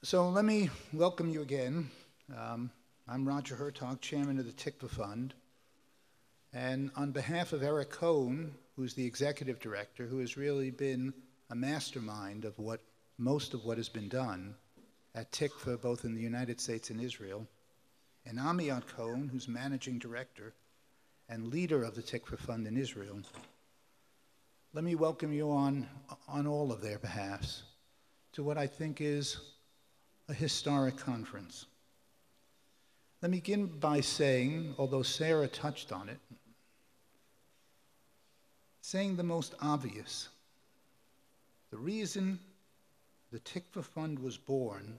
So let me welcome you again. I'm Rog'er Hertog, chairman of the Tקווה Fund. And on behalf of Eric Cohn, who's the executive director, who has really been a mastermind of most of what has been done at Tקווה, both in the United States and Israel, and Amiad Cohn, who's managing director and leader of the Tקווה Fund in Israel, let me welcome you on all of their behalfs to what I think is a historic conference. Let me begin by saying, although Sarah touched on it, saying the most obvious. The reason the Tקווה Fund was born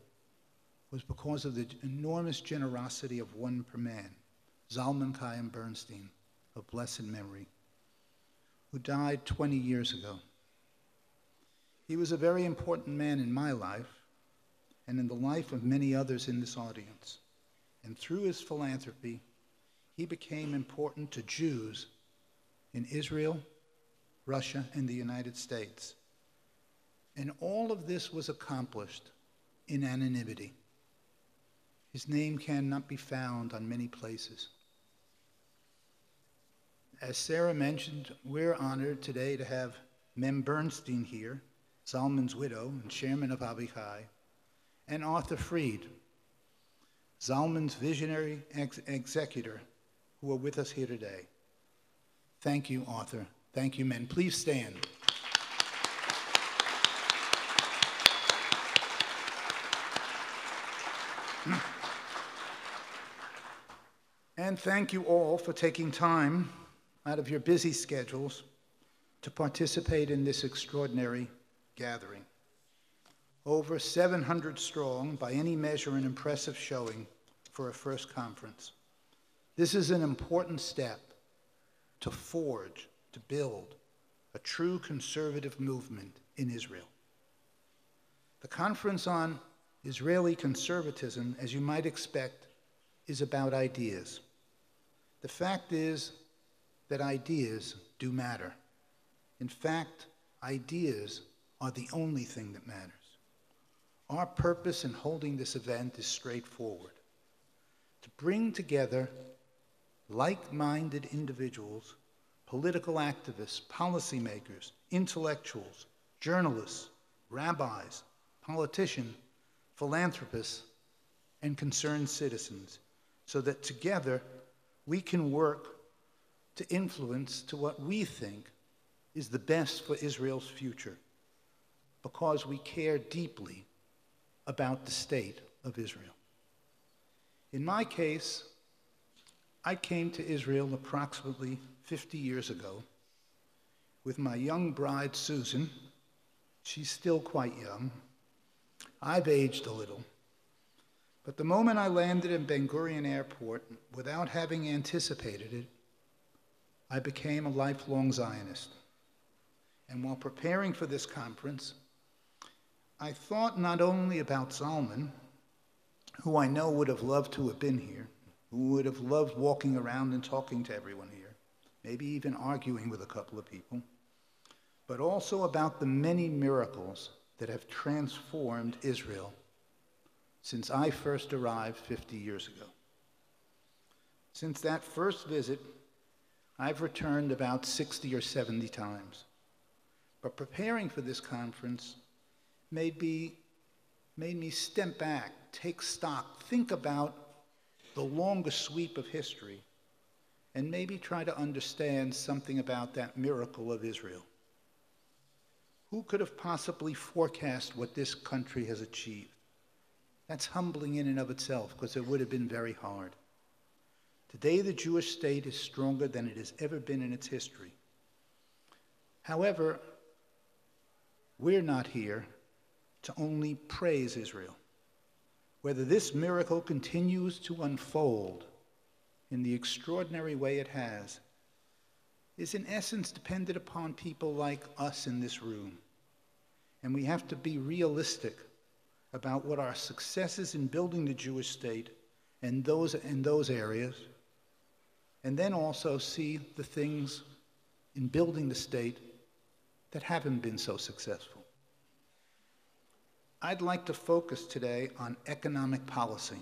was because of the enormous generosity of one man, Zalman Chaim Bernstein, of blessed memory, who died 20 years ago. He was a very important man in my life and in the life of many others in this audience. And through his philanthropy, he became important to Jews in Israel, Russia, and the United States. And all of this was accomplished in anonymity. His name cannot be found on many places. As Sarah mentioned, we're honored today to have Mem Bernstein here, Zalman's widow and chairman of Avichai, and Arthur Fried, Zalman's visionary executor, who are with us here today. Thank you, Arthur. Thank you, men. Please stand. And thank you all for taking time out of your busy schedules to participate in this extraordinary gathering. Over 700 strong, by any measure, an impressive showing for a first conference. This is an important step to forge, to build a true conservative movement in Israel. The conference on Israeli conservatism, as you might expect, is about ideas. The fact is that ideas do matter. In fact, ideas are the only thing that matters. Our purpose in holding this event is straightforward: to bring together like-minded individuals, political activists, policymakers, intellectuals, journalists, rabbis, politicians, philanthropists, and concerned citizens, so that together we can work to influence to what we think is the best for Israel's future, because we care deeply about the state of Israel. In my case, I came to Israel approximately 50 years ago with my young bride, Susan. She's still quite young. I've aged a little. But the moment I landed in Ben Gurion Airport, without having anticipated it, I became a lifelong Zionist. And while preparing for this conference, I thought not only about Zalman, who I know would have loved to have been here, who would have loved walking around and talking to everyone here, maybe even arguing with a couple of people, but also about the many miracles that have transformed Israel since I first arrived 50 years ago. Since that first visit, I've returned about 60 or 70 times. But preparing for this conference made me step back, take stock, think about the longer sweep of history, and maybe try to understand something about that miracle of Israel. Who could have possibly forecast what this country has achieved? That's humbling in and of itself, because it would have been very hard. Today, the Jewish state is stronger than it has ever been in its history. However, we're not here to only praise Israel. Whether this miracle continues to unfold in the extraordinary way it has is in essence dependent upon people like us in this room. And we have to be realistic about what our successes in building the Jewish state and those areas, and then also see the things in building the state that haven't been so successful. I'd like to focus today on economic policy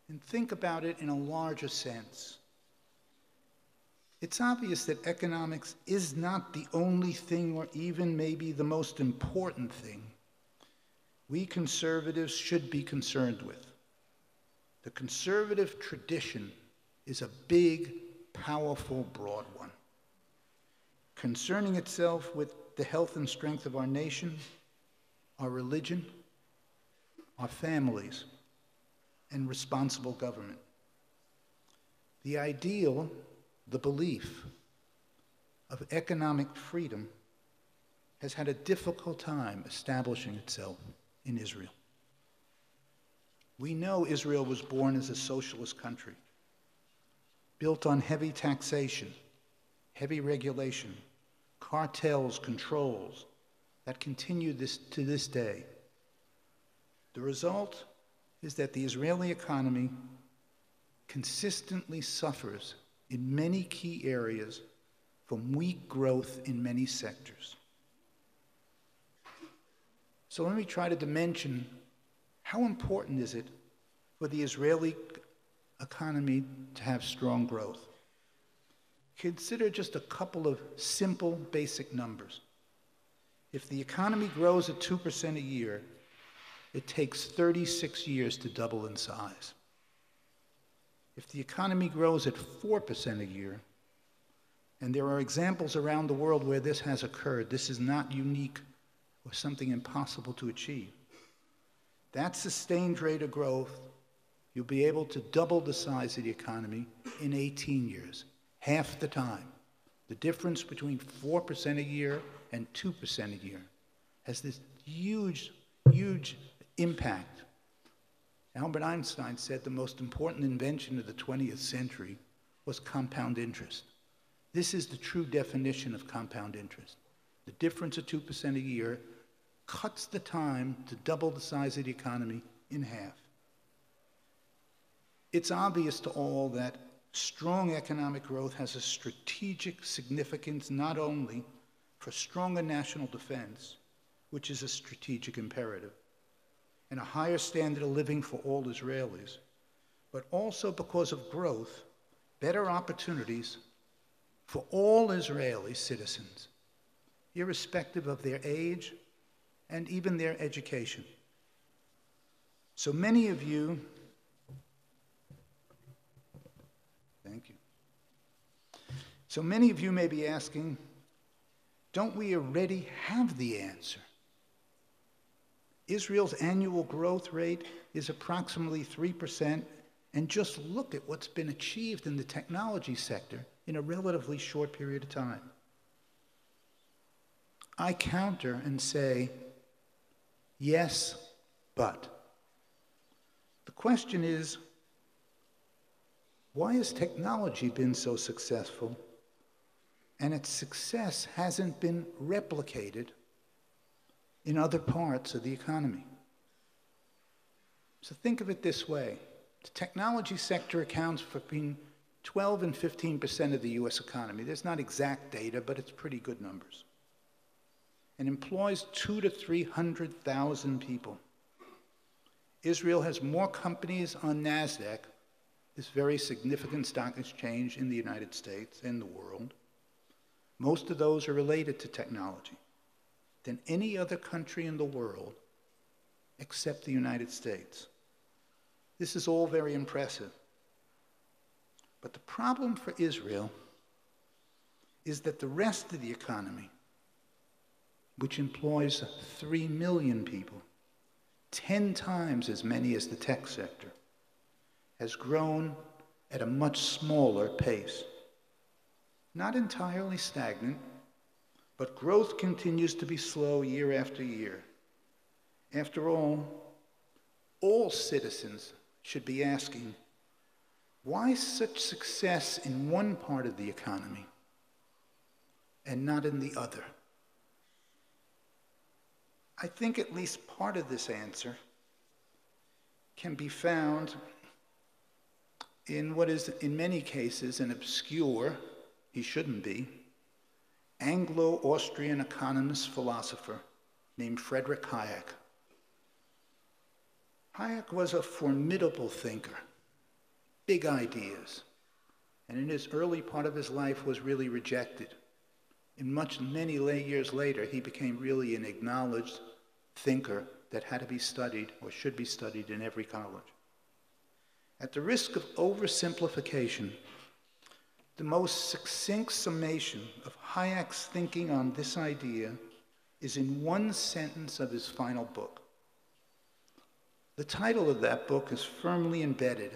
and think about it in a larger sense. It's obvious that economics is not the only thing, or even maybe the most important thing, we conservatives should be concerned with. The conservative tradition is a big, powerful, broad one, concerning itself with the health and strength of our nation, our religion, our families, and responsible government. The ideal, the belief of economic freedom has had a difficult time establishing itself in Israel. We know Israel was born as a socialist country, built on heavy taxation, heavy regulation, cartels, controls that continue to this day. The result is that the Israeli economy consistently suffers in many key areas from weak growth in many sectors. So let me try to dimension how important is it for the Israeli economy to have strong growth. Consider just a couple of simple, basic numbers. If the economy grows at 2% a year, it takes 36 years to double in size. If the economy grows at 4% a year, and there are examples around the world where this has occurred, this is not unique or something impossible to achieve. That sustained rate of growth, you'll be able to double the size of the economy in 18 years, half the time. The difference between 4% a year and 2% a year has this huge, huge impact. Albert Einstein said the most important invention of the 20th century was compound interest. This is the true definition of compound interest. The difference of 2% a year cuts the time to double the size of the economy in half. It's obvious to all that strong economic growth has a strategic significance not only for stronger national defense, which is a strategic imperative, and a higher standard of living for all Israelis, but also because of growth, better opportunities for all Israeli citizens, irrespective of their age and even their education. So many of you, thank you. So many of you may be asking, don't we already have the answer? Israel's annual growth rate is approximately 3%, and just look at what's been achieved in the technology sector in a relatively short period of time. I counter and say, yes, but. The question is, why has technology been so successful, and its success hasn't been replicated in other parts of the economy? So think of it this way. The technology sector accounts for between 12 and 15% of the US economy. There's not exact data, but it's pretty good numbers. And employs 200,000 to 300,000 people. Israel has more companies on NASDAQ, this very significant stock exchange in the United States and the world. Most of those are related to technology than any other country in the world except the United States. This is all very impressive. But the problem for Israel is that the rest of the economy, which employs 3 million people, 10 times as many as the tech sector, has grown at a much smaller pace. Not entirely stagnant, but growth continues to be slow year after year. After all citizens should be asking, why such success in one part of the economy and not in the other? I think at least part of this answer can be found in what is, in many cases, an obscure, he shouldn't be, Anglo-Austrian economist philosopher named Friedrich Hayek. Hayek was a formidable thinker, big ideas, and in his early part of his life was really rejected. Many years later, he became really an acknowledged thinker that had to be studied or should be studied in every college. At the risk of oversimplification, the most succinct summation of Hayek's thinking on this idea is in one sentence of his final book. The title of that book is firmly embedded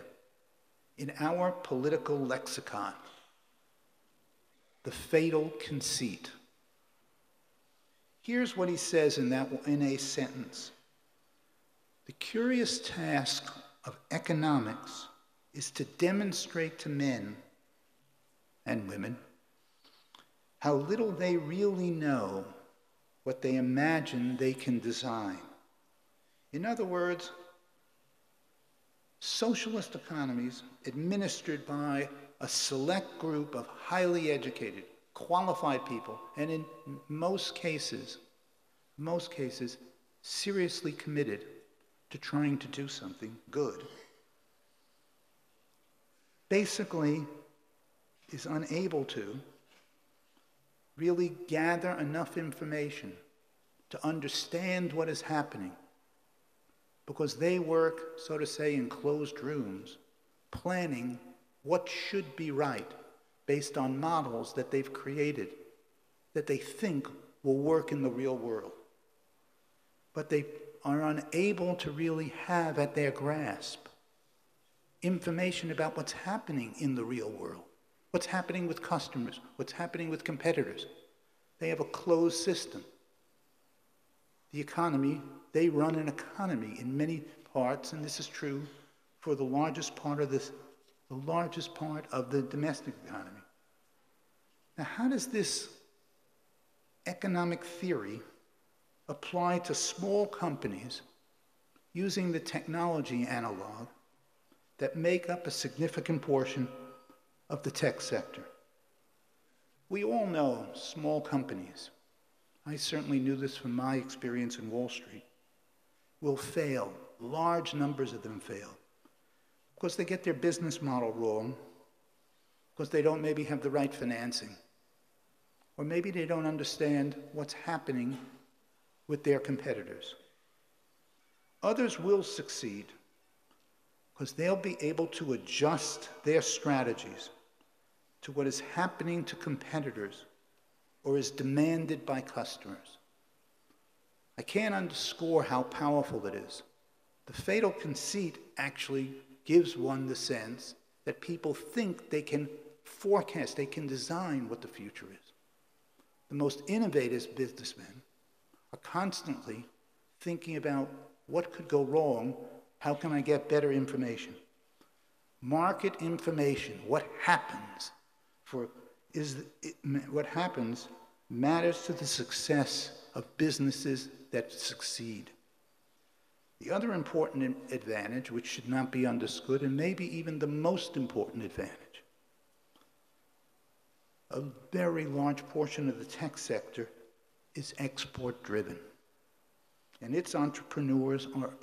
in our political lexicon: The Fatal Conceit. Here's what he says in a sentence. The curious task of economics is to demonstrate to men and women how little they really know what they imagine they can design. In other words, socialist economies administered by a select group of highly educated, qualified people, and in most cases, seriously committed to trying to do something good, basically is unable to really gather enough information to understand what is happening, because they work, so to say, in closed rooms, planning what should be right based on models that they've created, that they think will work in the real world. But they are unable to really have at their grasp information about what's happening in the real world, what's happening with customers, what's happening with competitors. They have a closed system. The economy, they run an economy in many parts, and this is true for the largest part of the domestic economy. Now, how does this economic theory apply to small companies using the technology analog that make up a significant portion of the tech sector? We all know small companies, I certainly knew this from my experience in Wall Street, will fail. Large numbers of them fail because they get their business model wrong, because they don't maybe have the right financing, or maybe they don't understand what's happening with their competitors. Others will succeed because they'll be able to adjust their strategies to what is happening to competitors or is demanded by customers. I can't underscore how powerful it is. The fatal conceit actually gives one the sense that people think they can forecast, they can design what the future is. The most innovative businessmen are constantly thinking about what could go wrong, how can I get better information? Market information, what happens matters to the success of businesses that succeed. The other important advantage, which should not be understood, and maybe even the most important advantage, a very large portion of the tech sector is export-driven, and its entrepreneurs are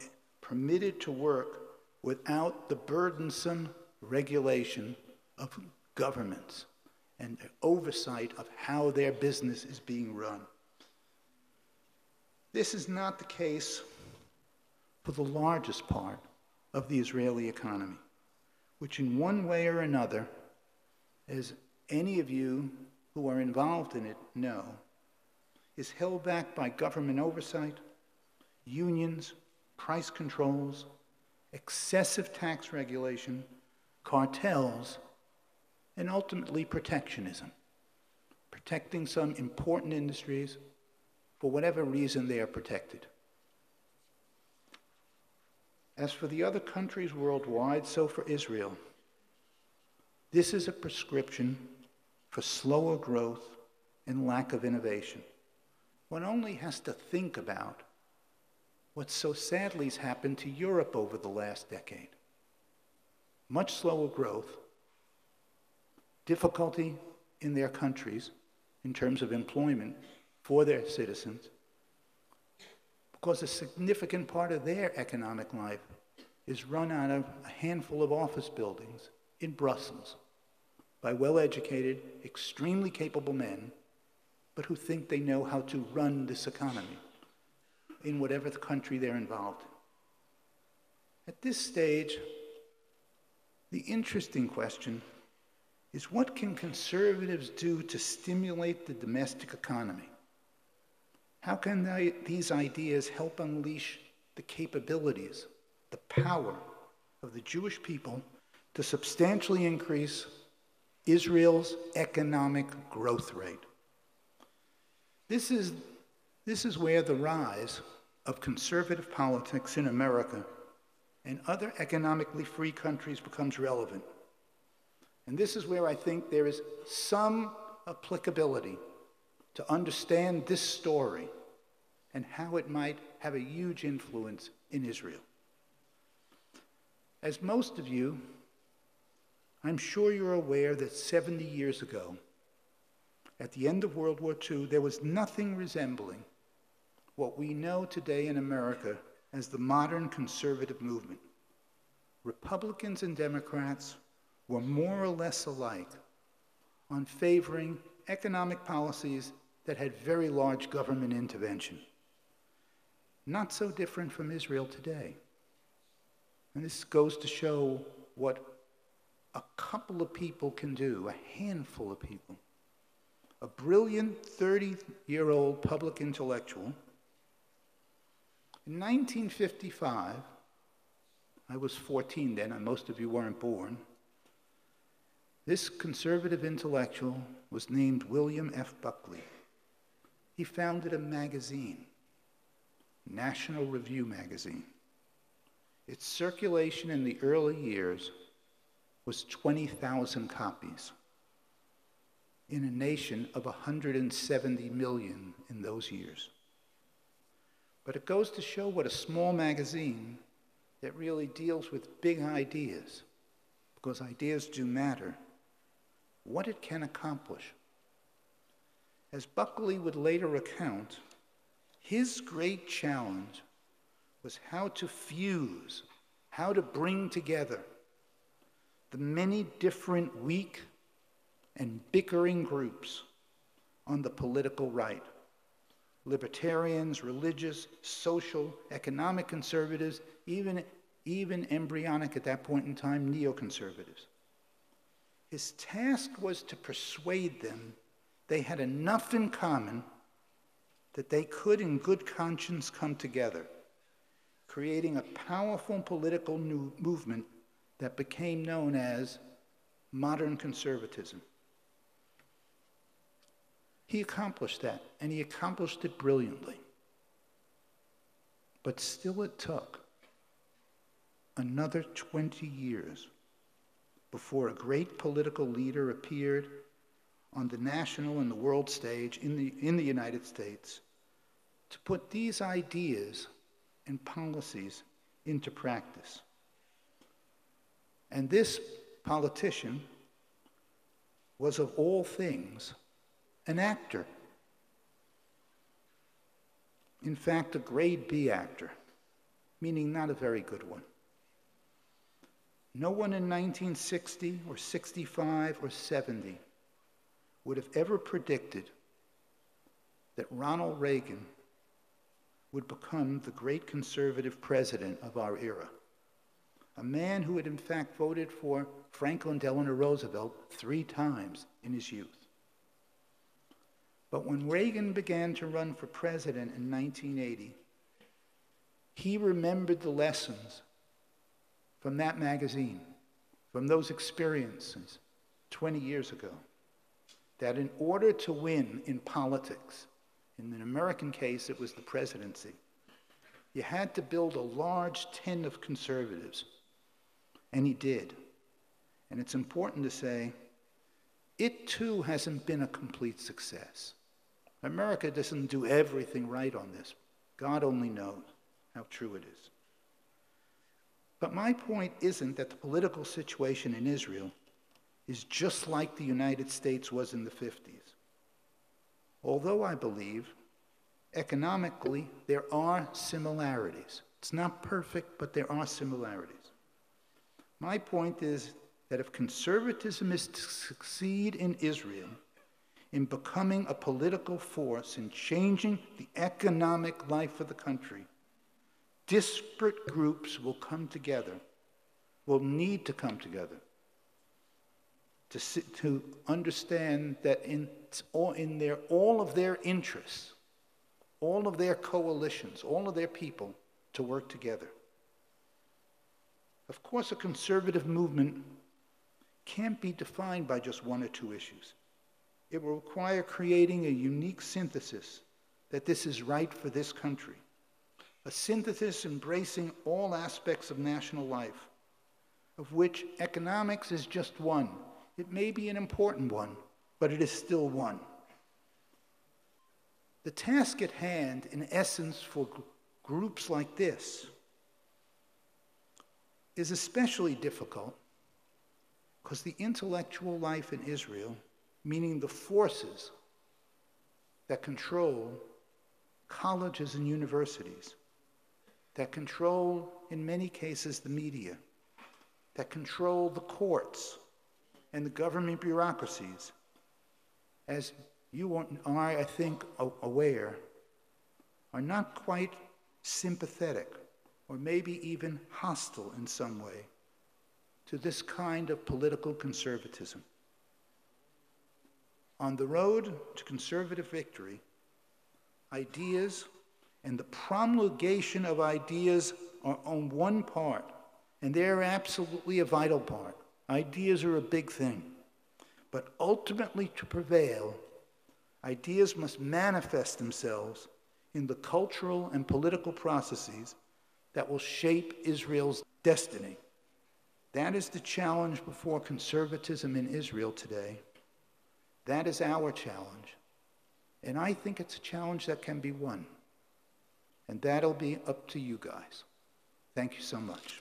permitted to work without the burdensome regulation of governments and the oversight of how their business is being run. This is not the case for the largest part of the Israeli economy, which in one way or another, as any of you who are involved in it know, is held back by government oversight, unions, price controls, excessive tax regulation, cartels, and ultimately protectionism, protecting some important industries for whatever reason they are protected. As for the other countries worldwide, so for Israel, this is a prescription for slower growth and lack of innovation. One only has to think about what so sadly has happened to Europe over the last decade. Much slower growth, difficulty in their countries in terms of employment for their citizens, because a significant part of their economic life is run out of a handful of office buildings in Brussels by well-educated, extremely capable men, but who think they know how to run this economy in whatever the country they're involved in. At this stage, the interesting question is, what can conservatives do to stimulate the domestic economy? How can these ideas help unleash the capabilities, the power of the Jewish people to substantially increase Israel's economic growth rate? This is where the rise of conservative politics in America and other economically free countries becomes relevant. And this is where I think there is some applicability to understand this story and how it might have a huge influence in Israel. As most of you, I'm sure you're aware that 70 years ago, at the end of World War II, there was nothing resembling what we know today in America as the modern conservative movement. Republicans and Democrats were more or less alike on favoring economic policies that had very large government intervention. Not so different from Israel today. And this goes to show what a couple of people can do, a handful of people. A brilliant 30-year-old public intellectual. In 1955, I was 14 then, and most of you weren't born. This conservative intellectual was named William F. Buckley. He founded a magazine, National Review magazine. Its circulation in the early years was 20,000 copies in a nation of 170 million in those years. But it goes to show what a small magazine that really deals with big ideas, because ideas do matter, what it can accomplish. As Buckley would later recount, his great challenge was how to fuse, how to bring together the many different weak and bickering groups on the political right. Libertarians, religious, social, economic conservatives, even embryonic at that point in time, neoconservatives. His task was to persuade them they had enough in common that they could in good conscience come together, creating a powerful political new movement that became known as modern conservatism. He accomplished that, and he accomplished it brilliantly. But still it took another 20 years before a great political leader appeared on the national and the world stage in the United States to put these ideas and policies into practice. And this politician was, of all things, an actor. In fact, a grade B actor, meaning not a very good one. No one in 1960 or 65 or 70 would have ever predicted that Ronald Reagan would become the great conservative president of our era. A man who had in fact voted for Franklin Delano Roosevelt 3 times in his youth. But when Reagan began to run for president in 1980, he remembered the lessons from that magazine, from those experiences 20 years ago, that in order to win in politics, in an American case it was the presidency, you had to build a large tent of conservatives. And he did. And it's important to say, it too hasn't been a complete success. America doesn't do everything right on this. God only knows how true it is. But my point isn't that the political situation in Israel is just like the United States was in the 50s. Although I believe, economically, there are similarities. It's not perfect, but there are similarities. My point is that if conservatism is to succeed in Israel, in becoming a political force, in changing the economic life of the country, disparate groups will come together, will need to come together to understand that all of their interests, all of their coalitions, all of their people to work together. Of course, a conservative movement can't be defined by just one or two issues. It will require creating a unique synthesis that this is right for this country, a synthesis embracing all aspects of national life, of which economics is just one. It may be an important one, but it is still one. The task at hand, in essence, for groups like this is especially difficult because the intellectual life in Israel, meaning the forces that control colleges and universities, that control, in many cases, the media, that control the courts and the government bureaucracies, as you are, I think, aware, are not quite sympathetic or maybe even hostile in some way to this kind of political conservatism. On the road to conservative victory, ideas and the promulgation of ideas are on one part, and they're absolutely a vital part. Ideas are a big thing. But ultimately, to prevail, ideas must manifest themselves in the cultural and political processes that will shape Israel's destiny. That is the challenge before conservatism in Israel today. That is our challenge. And I think it's a challenge that can be won. And that'll be up to you guys. Thank you so much.